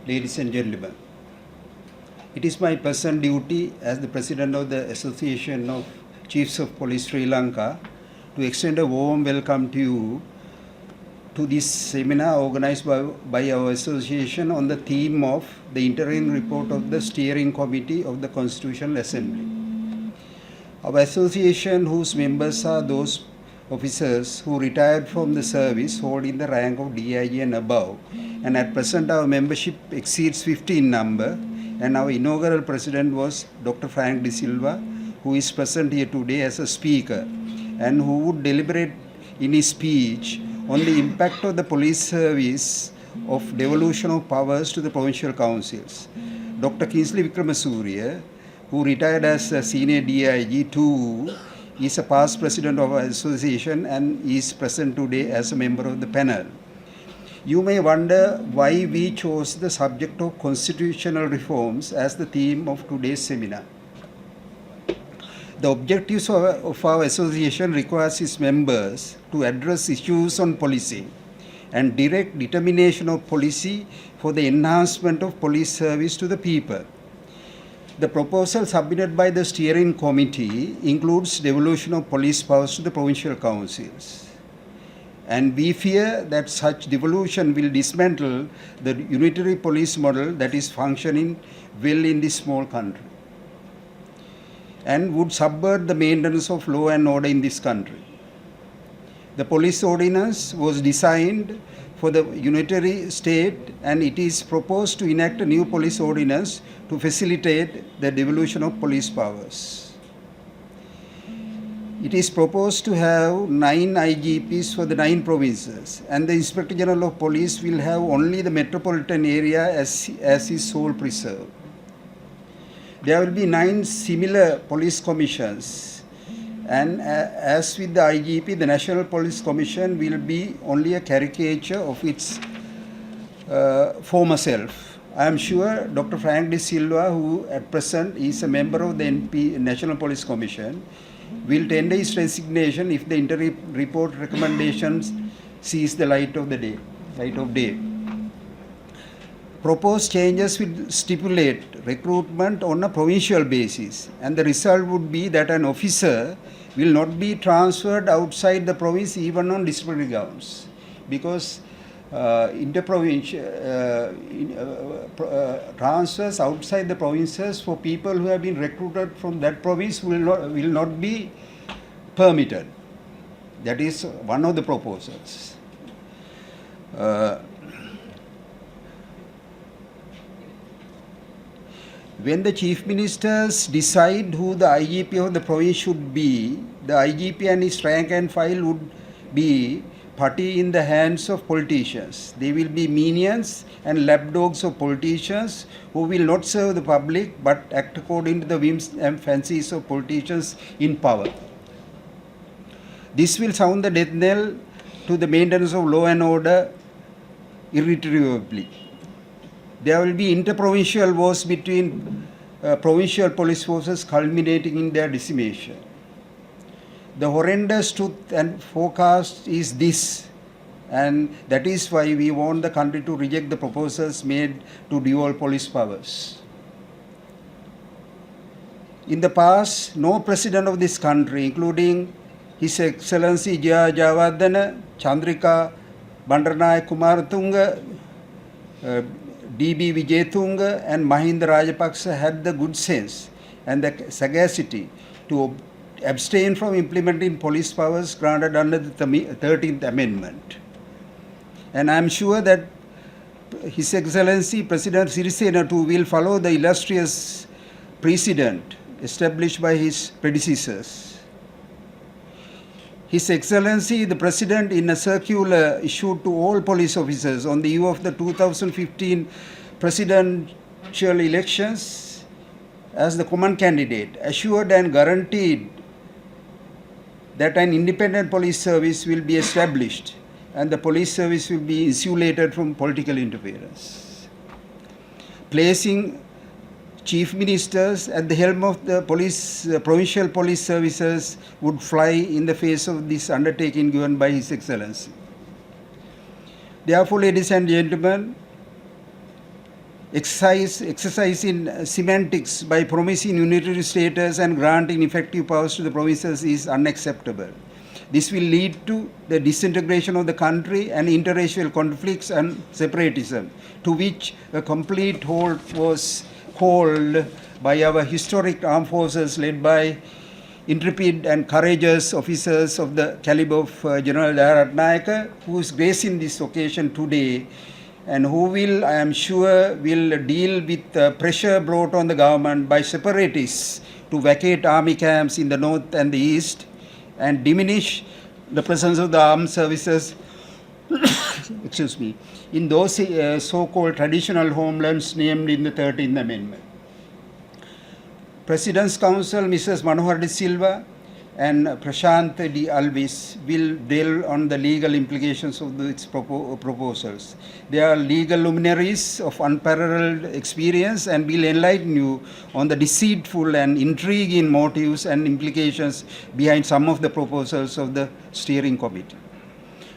Ladies and gentlemen, it is my personal duty as the President of the Association of Chiefs of Police Sri Lanka to extend a warm welcome to you to this seminar organized by our association on the theme of the interim report of the Steering Committee of the Constitutional Assembly. Our association, whose members are those officers who retired from the service holding the rank of DIG and above, and at present our membership exceeds 50 in number, and our inaugural president was Dr. Frank De Silva, who is present here today as a speaker and who would deliberate in his speech on the impact of the police service of devolution of powers to the provincial councils. Dr. Kingsley Wickramasuriya, who retired as a senior DIG too, is a past president of our association and is present today as a member of the panel. You may wonder why we chose the subject of constitutional reforms as the theme of today's seminar. The objectives of our association requires its members to address issues on policy and direct determination of policy for the enhancement of police service to the people. The proposal submitted by the steering committee includes devolution of police powers to the provincial councils. And we fear that such devolution will dismantle the unitary police model that is functioning well in this small country and would subvert the maintenance of law and order in this country. The police ordinance was designed for the unitary state, and it is proposed to enact a new police ordinance to facilitate the devolution of police powers. It is proposed to have 9 IGPs for the 9 provinces, and the Inspector General of Police will have only the metropolitan area as his sole preserve. There will be 9 similar police commissions, and as with the IGP, the National Police Commission will be only a caricature of its former self. I am sure Dr. Frank De Silva, who at present is a member of the National Police Commission, will tender his resignation if the interim report recommendations sees the light of day. Proposed changes will stipulate recruitment on a provincial basis, and the result would be that an officer will not be transferred outside the province even on disciplinary grounds, because transfers outside the provinces for people who have been recruited from that province will not be permitted. That is one of the proposals. When the chief ministers decide who the IGP of the province should be, the IGP and his rank and file would be putty in the hands of politicians. They will be minions and lapdogs of politicians who will not serve the public but act according to the whims and fancies of politicians in power. This will sound the death knell to the maintenance of law and order irretrievably. There will be interprovincial wars between provincial police forces culminating in their decimation. The horrendous truth and forecast is this, and that is why we want the country to reject the proposals made to devolve police powers. In the past, no president of this country, including His Excellency Jaya Jayawardena, Chandrika Bandaranaike Kumaratunga, D.B. Wijetunga and Mahinda Rajapaksa had the good sense and the sagacity to abstain from implementing police powers granted under the 13th Amendment. And I am sure that His Excellency President Sirisena too will follow the illustrious precedent established by his predecessors. His Excellency the President, in a circular issued to all police officers on the eve of the 2015 presidential elections as the common candidate, assured and guaranteed that an independent police service will be established and the police service will be insulated from political interference. Placing chief ministers at the helm of the provincial police services would fly in the face of this undertaking given by His Excellency. Therefore, ladies and gentlemen, exercise in semantics by promising unitary status and granting effective powers to the provinces is unacceptable. This will lead to the disintegration of the country and interracial conflicts and separatism, to which a complete halt was called by our historic armed forces led by intrepid and courageous officers of the caliber of General Ratnayaka, who is gracing this occasion today, and who will, I am sure, will deal with the pressure brought on the government by separatists to vacate army camps in the north and the east and diminish the presence of the armed services excuse me, in those so-called traditional homelands named in the 13th Amendment. President's Counsel Mrs. Manohar De Silva and Prashant D. Alvis will delve on the legal implications of its proposals. They are legal luminaries of unparalleled experience and will enlighten you on the deceitful and intriguing motives and implications behind some of the proposals of the steering committee.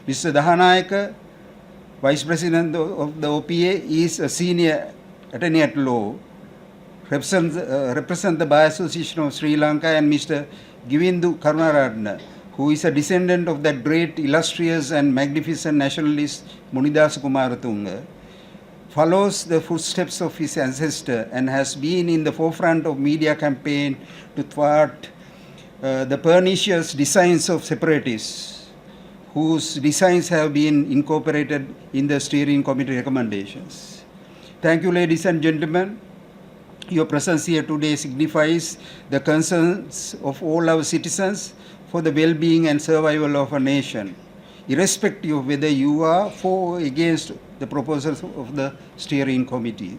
Mr. Dahanayaka, Vice President of the OPA, is a senior attorney at law, represent the Bar Association of Sri Lanka, and Mr. Givindu Karunaratne, who is a descendant of that great, illustrious and magnificent nationalist Munidasa Kumaratunga, follows the footsteps of his ancestor and has been in the forefront of media campaign to thwart the pernicious designs of separatists, whose designs have been incorporated in the steering committee recommendations. Thank you, ladies and gentlemen. Your presence here today signifies the concerns of all our citizens for the well-being and survival of a nation, irrespective of whether you are for or against the proposals of the steering committee.